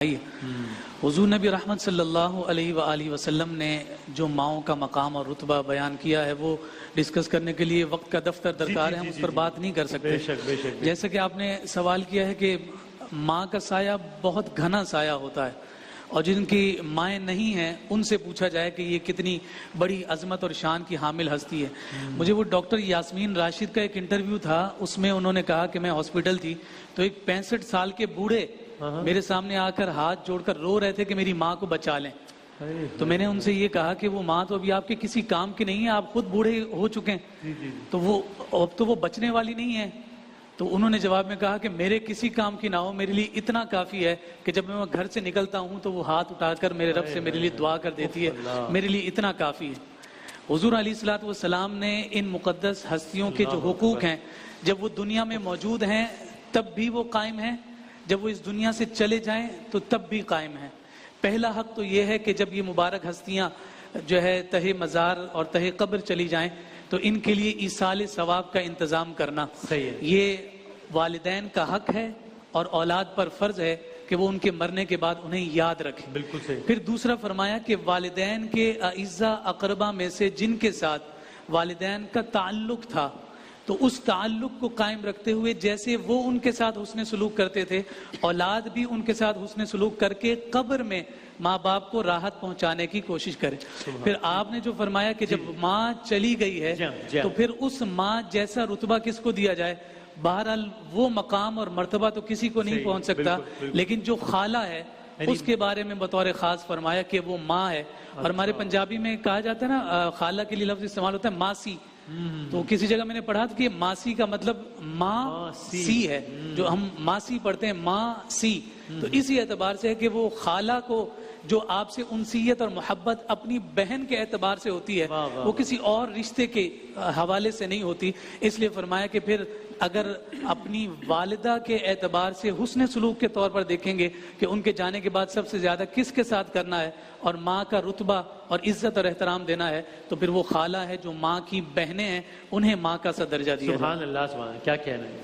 حضور نبی رحمت صلی اللہ علیہ وآلہ وسلم نے جو ماؤں کا مقام اور رتبہ بیان کیا ہے وہ ڈسکس کرنے کے لیے وقت کا دفتر درکار ہے، ہم اس پر بات نہیں کر سکتے۔ جیسا کہ آپ نے سوال کیا ہے کہ ماں کا سایہ بہت گھنا سایہ ہوتا ہے، اور جن کی مائیں نہیں ہیں ان سے پوچھا جائے کہ یہ کتنی بڑی عظمت اور شان کی حامل ہستی ہے۔ مجھے وہ ڈاکٹر یاسمین راشد کا ایک انٹرویو تھا، اس میں انہوں نے کہا کہ میں ہاسپٹل تھی تو ایک 65 سال کے بوڑھے میرے سامنے آ کر ہاتھ جوڑ کر رو رہے تھے کہ میری ماں کو بچا لیں۔ تو میں نے ان سے یہ کہا کہ وہ ماں تو ابھی آپ کے کسی کام کی نہیں ہے، آپ خود بوڑھے ہو چکے ہیں، تو اب تو وہ بچنے والی نہیں ہے۔ تو انہوں نے جواب میں کہا کہ میرے کسی کام کی نہ ہو، میرے لیے اتنا کافی ہے کہ جب میں گھر سے نکلتا ہوں تو وہ ہاتھ اٹھا کر میرے رب سے میرے لیے دعا کر دیتی ہے، میرے لیے اتنا کافی ہے۔ حضور علیہ الصلوۃ والسلام نے ان مقدس ہستیوں کے جو حقوق ہیں، جب وہ دنیا میں موجود ہیں تب بھی وہ قائم ہیں، جب وہ اس دنیا سے چلے جائیں تو تب بھی قائم ہیں۔ پہلا حق تو یہ ہے کہ جب یہ مبارک ہستیاں جو ہے تہہ مزار اور تہہ قبر چلی جائیں تو ان کے لیے ایصال ثواب کا انتظام کرنا یہ والدین کا حق ہے، اور اولاد پر فرض ہے کہ وہ ان کے مرنے کے بعد انہیں یاد رکھیں۔ بالکل صحیح۔ پھر دوسرا فرمایا کہ والدین کے اعزا اقربا میں سے جن کے ساتھ والدین کا تعلق تھا تو اس تعلق کو قائم رکھتے ہوئے جیسے وہ ان کے ساتھ حسن سلوک کرتے تھے، اولاد بھی ان کے ساتھ حسن سلوک کر کے قبر میں ماں باپ کو راحت پہنچانے کی کوشش کرے۔ پھر آپ نے جو فرمایا کہ جب ماں چلی گئی ہے تو پھر اس ماں جیسا رتبہ کس کو دیا جائے؟ بہرحال وہ مقام اور مرتبہ تو کسی کو نہیں پہنچ سکتا، لیکن جو خالہ ہے اس کے بارے میں بطور خاص فرمایا کہ وہ ماں ہے۔ اور ہمارے پنجابی میں کہا جاتا ہے نا، خالہ کے لیے لفظ استعمال ہوتا ہے ماسی، تو کسی جگہ میں نے پڑھا تھا کہ ماسی کا مطلب ماں سی ہے، جو ہم ماسی پڑھتے ہیں ماں سی، تو اسی اعتبار سے ہے کہ وہ خالہ کو جو آپ سے انسیت اور محبت اپنی بہن کے اعتبار سے ہوتی ہے وہ کسی اور رشتے کے حوالے سے نہیں ہوتی۔ اس لیے فرمایا کہ پھر اگر اپنی والدہ کے اعتبار سے حسن سلوک کے طور پر دیکھیں گے کہ ان کے جانے کے بعد سب سے زیادہ کس کے ساتھ کرنا ہے اور ماں کا رتبہ اور عزت اور احترام دینا ہے، تو پھر وہ خالہ ہے جو ماں کی بہنیں ہیں، انہیں ماں کا سا درجہ دیا۔ سبحان اللہ، سبحان اللہ، کیا کہنا ہے۔